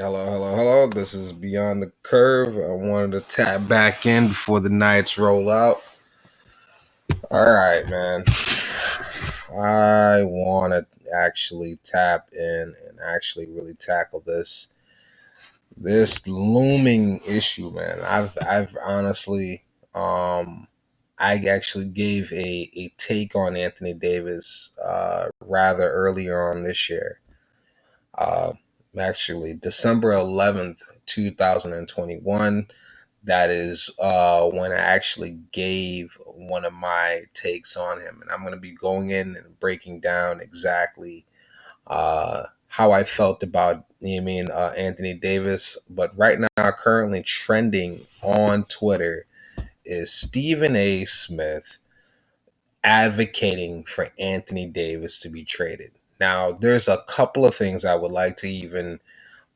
Hello, hello, hello. This is Beyond the Curve. I wanted to tap back in before the nights roll out. All right, man. I want to actually tap in and actually really tackle this looming issue, man. I've honestly I actually gave a take on Anthony Davis rather earlier on this year. Uh, Actually, December 11th, 2021. That is when I actually gave one of my takes on him. And I'm going to be going in and breaking down exactly how I felt about Anthony Davis. But right now, currently trending on Twitter is Stephen A. Smith advocating for Anthony Davis to be traded. Now, there's a couple of things I would like to even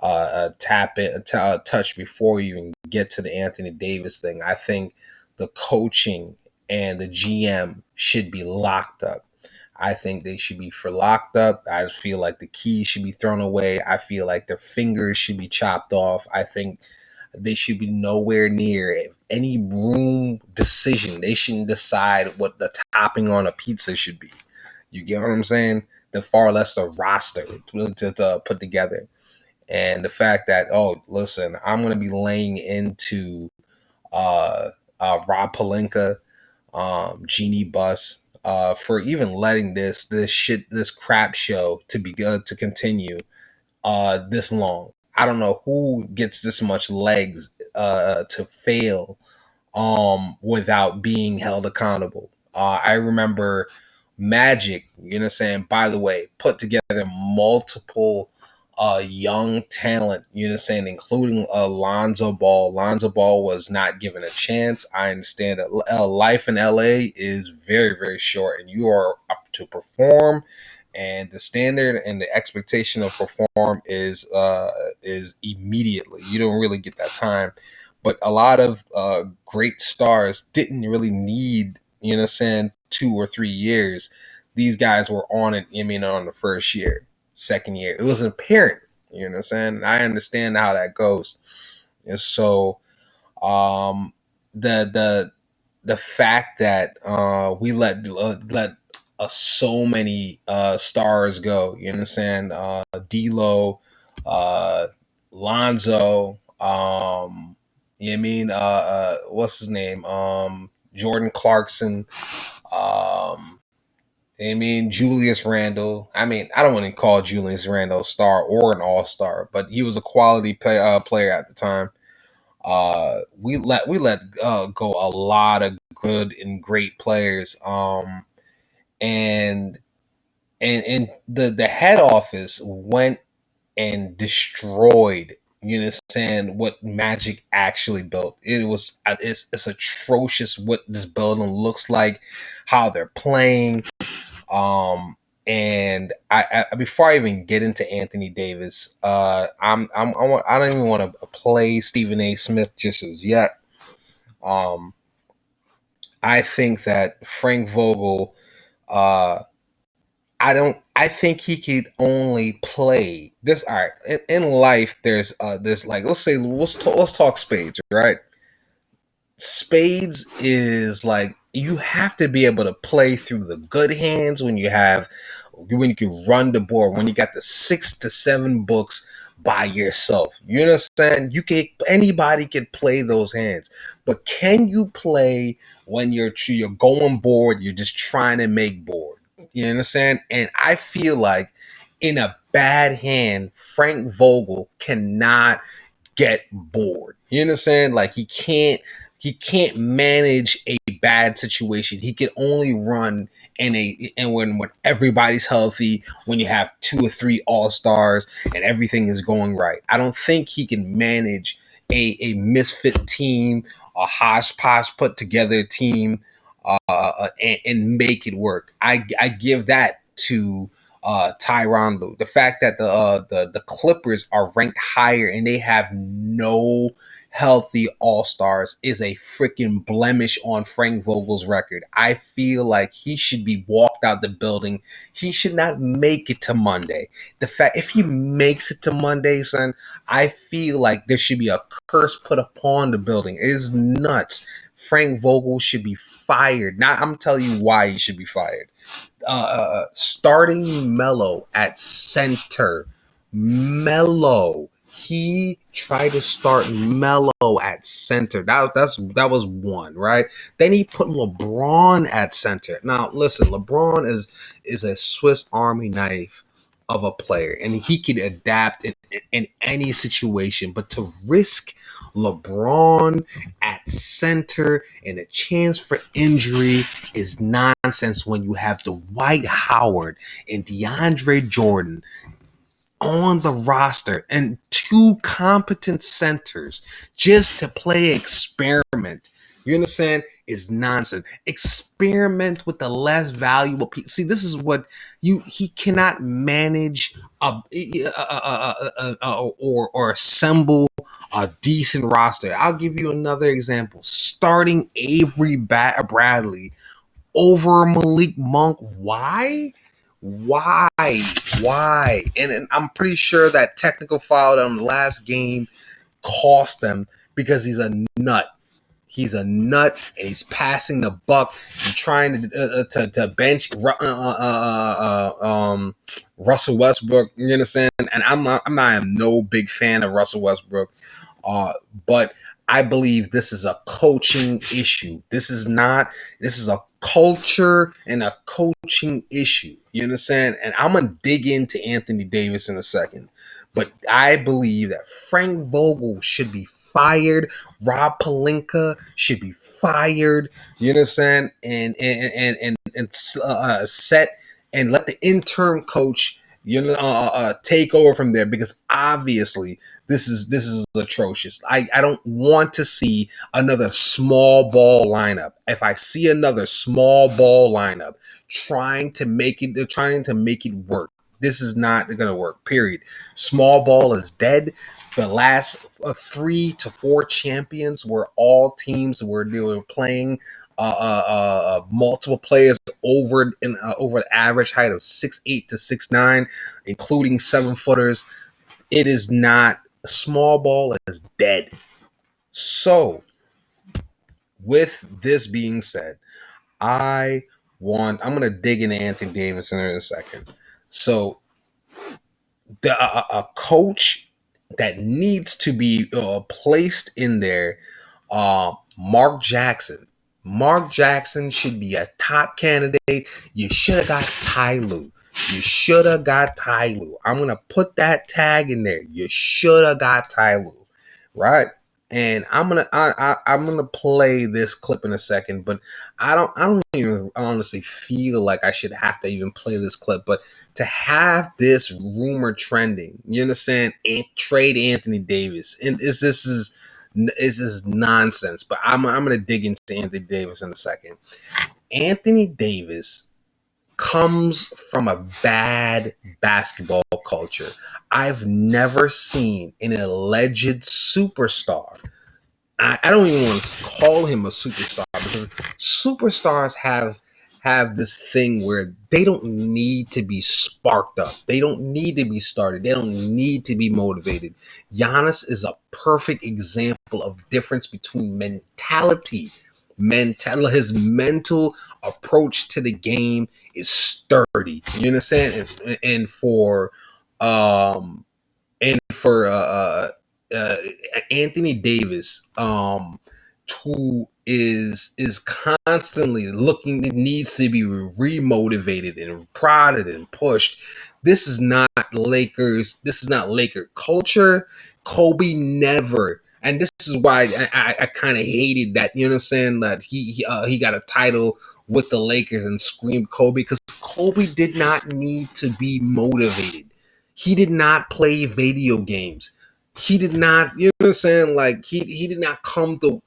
touch before you even get to the Anthony Davis thing. I think the coaching and the GM should be locked up. I think they should be for locked up. I feel like the keys should be thrown away. I feel like their fingers should be chopped off. I think they should be nowhere near any room decision. They shouldn't decide what the topping on a pizza should be. You get what I'm saying? The far less the roster to put together. And the fact that, oh, listen, I'm going to be laying into uh, Rob Pelinka, Genie Bus, for even letting this crap show to be good to continue this long. I don't know who gets this much legs to fail without being held accountable. I remember Magic, you know what I'm saying, by the way, put together multiple young talent, you know what I'm saying, including Lonzo Ball. Lonzo Ball was not given a chance. I understand that life in LA is very, very short and you are up to perform, and the standard and the expectation of perform is immediately. You don't really get that time. But a lot of great stars didn't really need, you know what I'm saying, 2 or 3 years. These guys were on it, on the first year, second year. It was apparent, you know what I'm saying? I understand how that goes. And so the the fact that we let so many stars go, you know what I'm saying? D'Lo, uh, Lonzo, you know what I mean? What's his name? Jordan Clarkson. Julius Randle. I don't want to call Julius Randle a star or an all-star, but he was a quality player at the time. We let go a lot of good and great players. And the head office went and destroyed, you understand, what Magic actually built. It's atrocious what this building looks like, how they're playing. And I before I even get into Anthony Davis, I don't even want to play Stephen A. Smith just as yet. Um, I think that Frank Vogel, uh, I think he could only play this. All right, in life, there's like, let's talk spades, right? Spades is like, you have to be able to play through the good hands when you can run the board, when you got the 6 to 7 books by yourself. You understand? Anybody can play those hands, but can you play when you're going board? You're just trying to make board. You understand? And I feel like in a bad hand, Frank Vogel cannot get bored. You understand? Like he can't manage a bad situation. He can only run when everybody's healthy, when you have 2 or 3 all-stars and everything is going right. I don't think he can manage a misfit team, a hodgepodge put together team, and make it work. I give that to Tyronn Lue. The fact that the Clippers are ranked higher and they have no healthy all-stars is a freaking blemish on Frank Vogel's record. I feel like he should be walked out the building. He should not make it to Monday. The fact, if he makes it to Monday, son, I feel like there should be a curse put upon the building. It is nuts. Frank Vogel should be fired. Now, I'm telling you why he should be fired. Starting Melo at center. Melo. He tried to start Melo at center. That was one, right? Then he put LeBron at center. Now, listen, LeBron is a Swiss Army knife of a player, and he can adapt in any situation. But to risk LeBron at center and a chance for injury is nonsense when you have Dwight Howard and DeAndre Jordan on the roster and two competent centers just to play experiment. You understand? Is nonsense. Experiment with the less valuable people. See, this is what he cannot manage or assemble a decent roster. I'll give you another example. Starting Avery Bradley over Malik Monk. Why? Why? And I'm pretty sure that technical foul on the last game cost them because he's a nut. He's a nut, and he's passing the buck and trying to bench Russell Westbrook. You understand? And I'm not no big fan of Russell Westbrook, but I believe this is a coaching issue. This is a culture and a coaching issue. You understand? And I'm gonna dig into Anthony Davis in a second, but I believe that Frank Vogel should be fired. Rob Pelinka should be fired. You understand? And set and let the interim coach take over from there, because obviously this is atrocious. I don't want to see another small ball lineup. If I see another small ball lineup trying to make it work, this is not going to work. Period. Small ball is dead. The last 3 to 4 champions were all teams where they were playing multiple players over the average height of 6'8" to 6'9", including 7-footers. It is not. Small ball is dead. So, with this being said, I'm gonna dig into Anthony Davis in a second. So, a coach that needs to be placed in there, Mark Jackson. Mark Jackson should be a top candidate. You should have got Ty Lue. I'm gonna put that tag in there. You should have got Ty Lue, right? And I'm gonna play this clip in a second, but I don't even honestly feel like I should have to even play this clip. But to have this rumor trending, you understand, and trade Anthony Davis, and this is nonsense. But I'm gonna dig into Anthony Davis in a second. Anthony Davis comes from a bad basketball culture. I've never seen an alleged superstar. I don't even want to call him a superstar, because superstars have this thing where they don't need to be sparked up. They don't need to be started. They don't need to be motivated. Giannis is a perfect example of difference between mentality. His mental approach to the game is sturdy. You understand? And for Anthony Davis, who is constantly looking, needs to be remotivated and prodded and pushed. This is not Lakers. This is not Laker culture. Kobe never. And this is why I kind of hated that. You understand that he got a title with the Lakers and screamed Kobe, because Kobe did not need to be motivated. He did not play video games. He did not, you know what I'm saying? Like he did not come to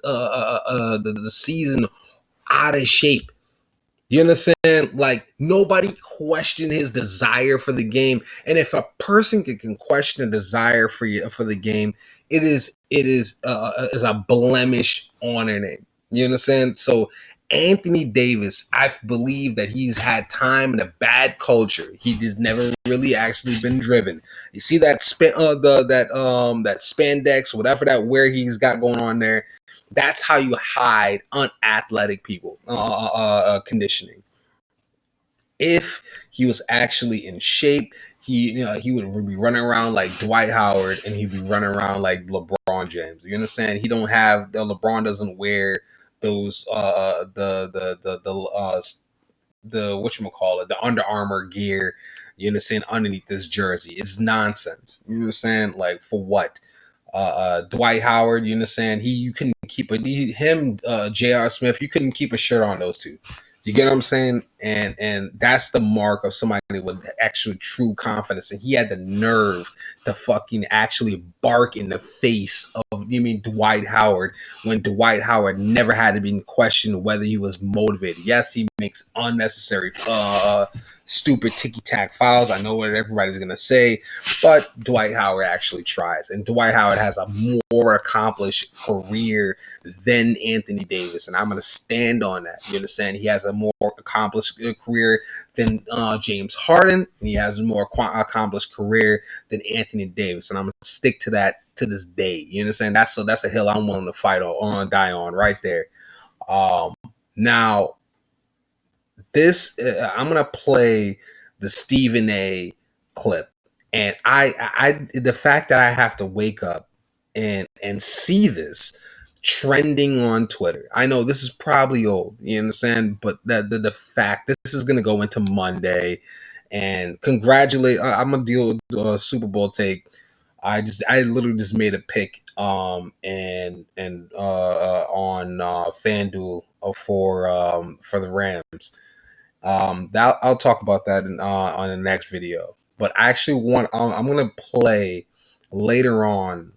the season out of shape. You understand? Like nobody questioned his desire for the game, and if a person can question a desire for the game, it is a blemish on their name. You understand? So Anthony Davis, I believe that he's had time in a bad culture. He has never really actually been driven. You see that that spandex, whatever that wear he's got going on there. That's how you hide unathletic people conditioning. If he was actually in shape, he would be running around like Dwight Howard, and he'd be running around like LeBron James. You understand? He don't have the LeBron doesn't wear those the whatchamacallit, the Under Armour gear. You understand? Underneath this jersey, it's nonsense. You understand? Like for what? Dwight Howard, you understand? You couldn't keep him, J.R. Smith, you couldn't keep a shirt on those two. You get what I'm saying? And that's the mark of somebody with actual true confidence. And he had the nerve to fucking actually bark in the face of Dwight Howard, when Dwight Howard never had to be questioned whether he was motivated. Yes, he makes unnecessary stupid ticky-tack fouls. I know what everybody's gonna say, but Dwight Howard actually tries, and Dwight Howard has a more accomplished career than Anthony Davis, and I'm gonna stand on that. You understand? He has a more accomplished career than James Harden, and he has a more accomplished career than Anthony Davis, and I'm gonna stick to that to this day. You understand? That's a hill I'm willing to fight on, die on, right there. Now this I'm gonna play the Stephen A clip, and I the fact that I have to wake up and see this trending on Twitter. I know this is probably old, you understand, but the fact this is gonna go into Monday, and congratulate. I'm gonna deal with a Super Bowl take. I literally just made a pick on FanDuel for the Rams. That I'll talk about that on the next video. But I actually I'm gonna play later on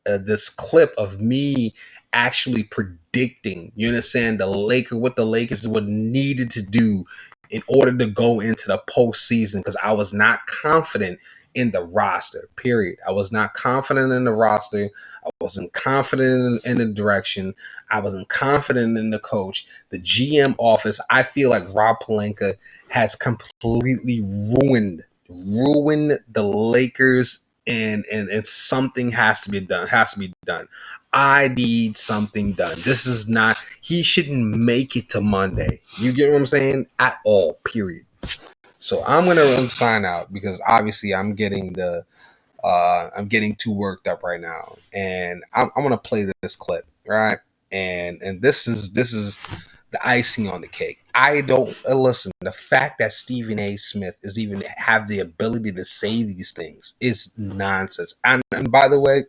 this clip of me actually predicting. You understand what the Lakers would needed to do in order to go into the postseason, because I was not confident in the roster. Period. I was not confident in the roster. I wasn't confident in the direction. I wasn't confident in the coach. The GM office, I feel like Rob Pelinka has completely ruined the Lakers, and something has to be done. I need something done. This is not, he shouldn't make it to Monday. You get what I'm saying? At all, period. So I'm gonna sign out, because obviously I'm getting too worked up right now, and I'm gonna play this clip, right? And this is the icing on the cake. I don't listen. The fact that Stephen A. Smith is even have the ability to say these things is nonsense. And by the way,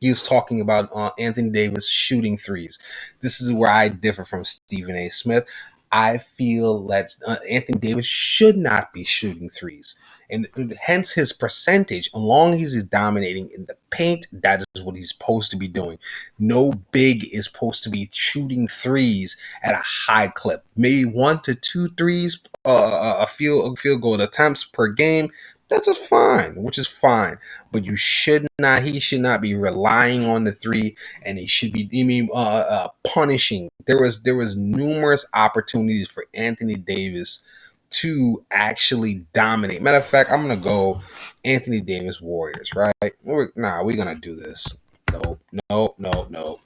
he was talking about Anthony Davis shooting threes. This is where I differ from Stephen A. Smith. I feel that Anthony Davis should not be shooting threes. And hence his percentage, as long as he's dominating in the paint, that is what he's supposed to be doing. No big is supposed to be shooting threes at a high clip. Maybe 1 to 2 threes, a field goal attempts per game. That's just fine, which is fine. But he should not be relying on the three, and he should be, punishing. There was numerous opportunities for Anthony Davis to actually dominate. Matter of fact, I'm gonna go Anthony Davis Warriors, right? We're gonna do this. No.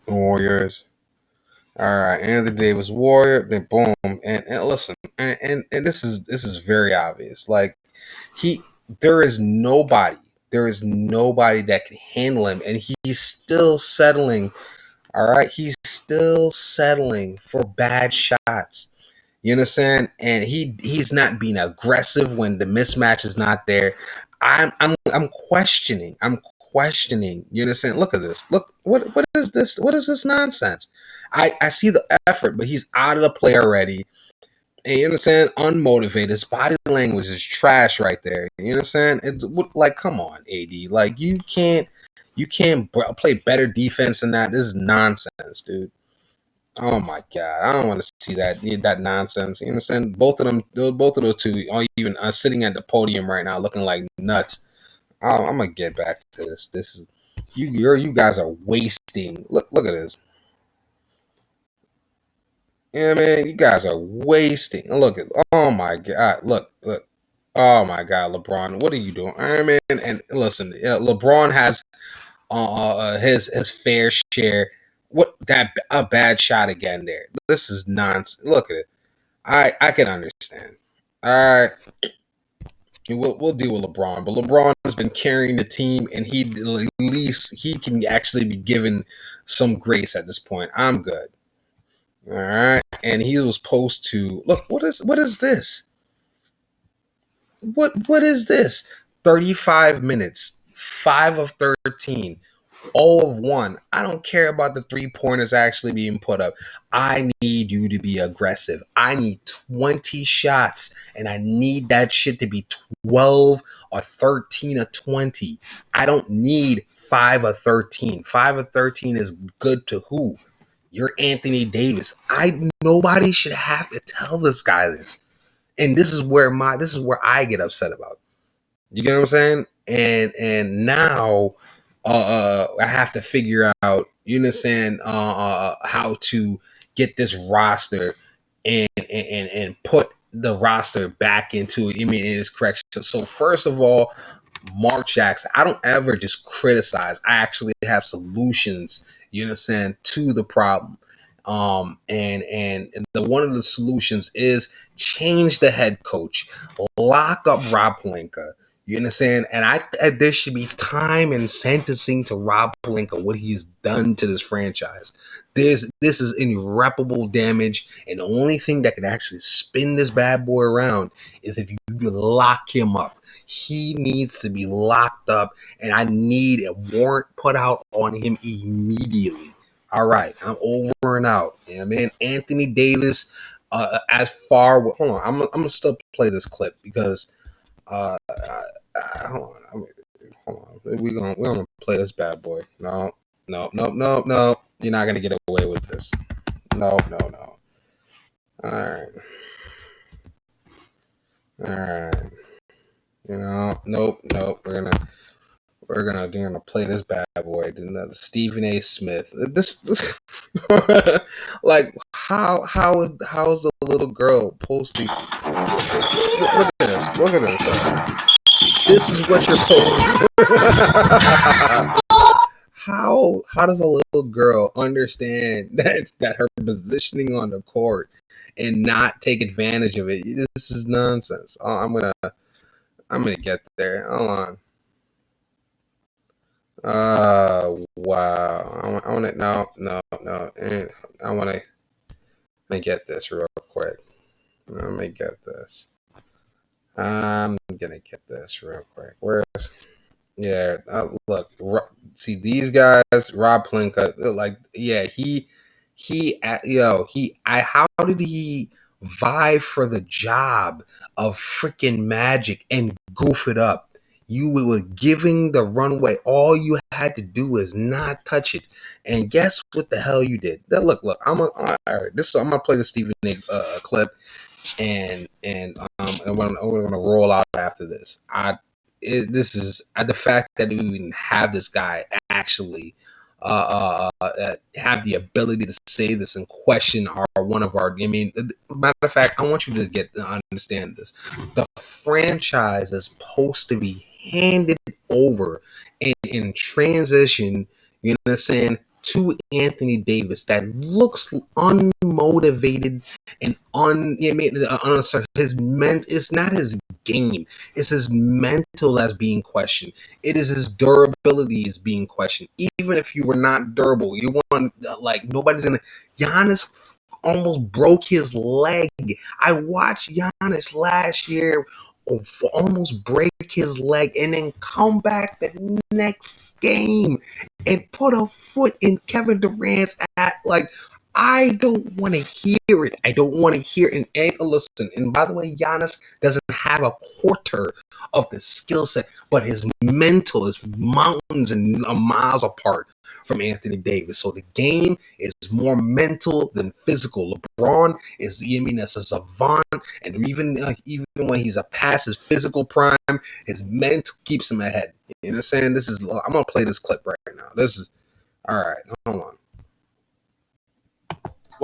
Warriors. All right, Anthony Davis Warrior, then boom, and listen, and this is very obvious. Like he, there is nobody that can handle him, and he's still settling. All right, he's still settling for bad shots. You understand? And he's not being aggressive when the mismatch is not there. I'm questioning. You understand? Look at this. Look, what is this? What is this nonsense? I see the effort, but he's out of the play already. And you understand? Unmotivated. His body language is trash right there. You understand? It's like, come on, AD. Like you can't play better defense than that. This is nonsense, dude. Oh my god, I don't want to see that nonsense. You understand? Both of those two are even sitting at the podium right now, looking like nuts. I'm gonna get back to this. This is you guys are wasting. Look at this. Yeah, man, you guys are wasting. Look at. Oh my god, look. Oh my god, LeBron, what are you doing, Iron Man? And listen, LeBron has his fair share. What that a bad shot again there. This is nonsense. Look at it. I can understand. All right, we'll deal with LeBron, but LeBron has been carrying the team, and at least he can actually be given some grace at this point. I'm good. All right, and he was supposed to look. What is this? What is this? 35 minutes, 5 of 13. All of one. I don't care about the 3 pointers actually being put up. I need you to be aggressive. I need 20 shots, and I need that shit to be 12 or 13 or 20. I don't need 5 of 13. 5 of 13 is good to who? You're Anthony Davis. Nobody should have to tell this guy this. And this is where I get upset about. You get what I'm saying? And now I have to figure out, you understand, how to get this roster and put the roster back into it. I mean, in its correction. So first of all, Mark Jackson, I don't ever just criticize. I actually have solutions, you understand, to the problem. And the one of the solutions is change the head coach, lock up Rob Pelinka. You understand? And there should be time and sentencing to Rob Pelinka, what he has done to this franchise. This is irreparable damage, and the only thing that can actually spin this bad boy around is if you lock him up. He needs to be locked up, and I need a warrant put out on him immediately. All right, I'm over and out. You know what I mean? Anthony Davis, as far. Hold on, I'm gonna still play this clip because hold on. Hold on. We're gonna play this bad boy. No, no, no, no, no. You're not gonna get away with this. No, no, no. All right, all right. Nope, nope. We're gonna play this bad boy. The Stephen A. Smith. This like how's the little girl posting? Look at this. Look at this. This is what you're posting. How does a little girl understand that her positioning on the court and not take advantage of it? This is nonsense. Oh, I'm gonna get there. Hold on. Wow. I want to no. And I want to. Let me get this real quick. Let me get this. I'm gonna get this real quick. Where's yeah? Look, see these guys. Rob Pelinka, like yeah, how did he vie for the job of freaking Magic and goof it up? You were giving the runway. All you had to do is not touch it, and guess what the hell you did? Look. All right. I'm gonna play the Stephen A. Clip and we're gonna roll out after this. This is the fact that we even have this guy actually have the ability to say this and question one of our. I mean, matter of fact, I want you to understand this. The franchise is supposed to be handed over and in transition. You understand? To Anthony Davis that looks unmotivated and uncertain. It's not his game. It's his mental that's being questioned. It is his durability is being questioned. Even if you were not durable, you want like nobody's gonna. Giannis almost broke his leg. I watched Giannis last year almost break his leg and then come back the next game and put a foot in Kevin Durant's at like I don't want to hear it. I don't want to hear it. And listen, and by the way, Giannis doesn't have a quarter of the skill set, but his mental is mountains and miles apart from Anthony Davis. So the game is more mental than physical. LeBron is, I mean, as a savant, and even when he's past his physical prime, his mental keeps him ahead. You know what I'm saying? I'm gonna play this clip right now. This is all right. Hold on.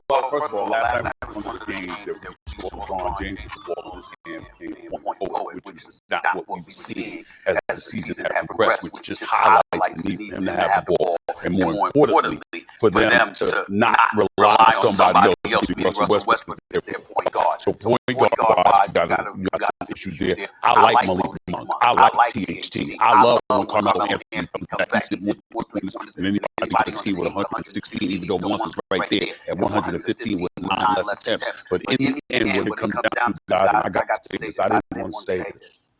Well, first of all, last night was one of the games that we saw LeBron James with the ball in his hand playing point forward, which is not what we were seeing as the season had progressed, which just highlights the need for him to have the ball, and more importantly, for them to not rely on somebody else, being Russell Westbrook, their point guard. So point guard wise, you got some issues there. I like Malik Monk. I like THT. I love when Carmelo Anthony comes back. He's more points than anybody on the team with 116, even though Monk was right there at 115 with 9 less attempts. But in the end, when it comes down to guys, and I got to say this, I didn't want to say this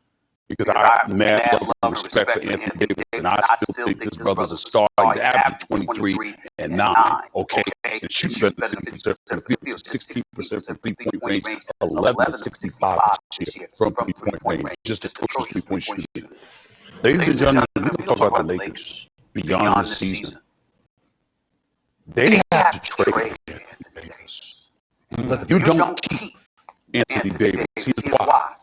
because I have mad love and respect for Anthony Davis, and I still think this brother's a star. He's averaging 23 and 9, okay? And shooting better than 50% from the field, 16% from three-point range, 11 to 65 this year from three-point range, just atrocious three-point shooting. Ladies and gentlemen, we're going to talk about the Lakers beyond the season. They have to trade Anthony Davis. You don't keep Anthony Davis. Here's why.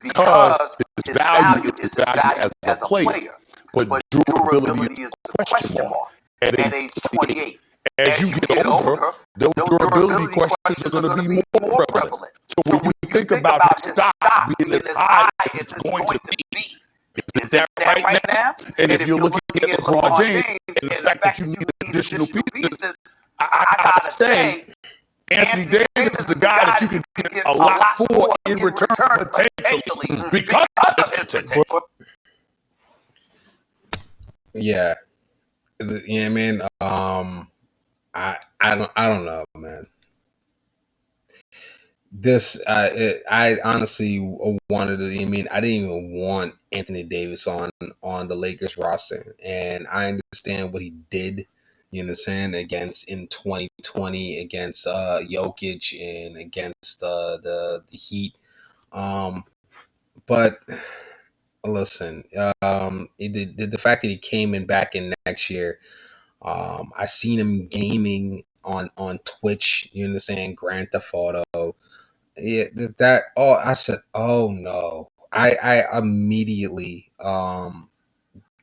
Because his value is his value as a player, but durability is a question mark at age 28. As you get older, those durability questions are going to be more prevalent. So when you think about his stock being as high as it's going to be, is that right now? And if you're looking at LeBron James and the fact that you need additional pieces, I gotta say, Anthony Davis is the guy that you can get a lot for in return potentially because of his potential. Yeah, you know what I mean. I don't know, man. I honestly wanted to. I mean, I didn't even want Anthony Davis on the Lakers roster, and I understand what he did. You understand against in 2020 against Jokic and against the Heat. But listen, the fact that he came in back in next year. I seen him gaming on Twitch. You understand? Grand Theft Auto. Yeah, that. Oh, I said, oh no. I immediately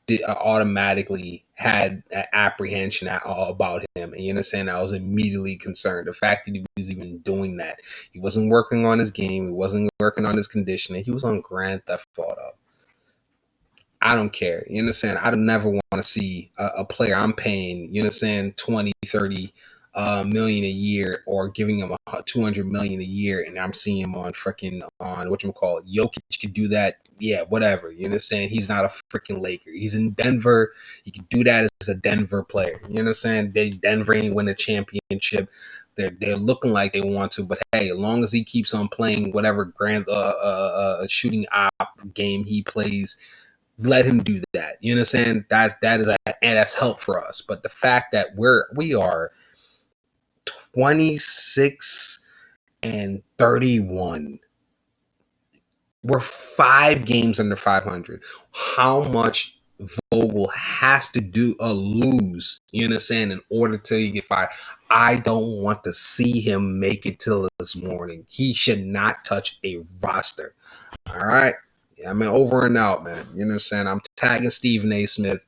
did automatically had an apprehension about him. And you understand? I was immediately concerned. The fact that he was even doing that, he wasn't working on his game. He wasn't working on his conditioning. He was on Grand Theft Auto. I don't care. You understand? I don't never want to see a player I'm paying, you understand, 20, 30 million a year or giving him 200 million a year. And I'm seeing him on freaking on whatchamacallit. Jokic could do that. Yeah, whatever. You understand? He's not a freaking Laker. He's in Denver. He can do that as a Denver player. You understand? Denver ain't win a championship. They're looking like they want to, but hey, as long as he keeps on playing whatever grand shooting op game he plays, let him do that. You understand? And that's help for us. But the fact that we are 26 and 31, we're 5 games under 500. How much Vogel has to do lose, you understand, in order to get fired? I don't want to see him make it till this morning. He should not touch a roster. All right. Yeah, I mean, over and out, man. You know what I'm saying? I'm tagging Stephen A. Smith.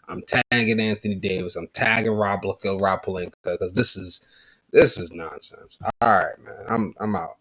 I'm tagging Anthony Davis. I'm tagging Rob Pelinka because this is nonsense. All right, man. I'm out.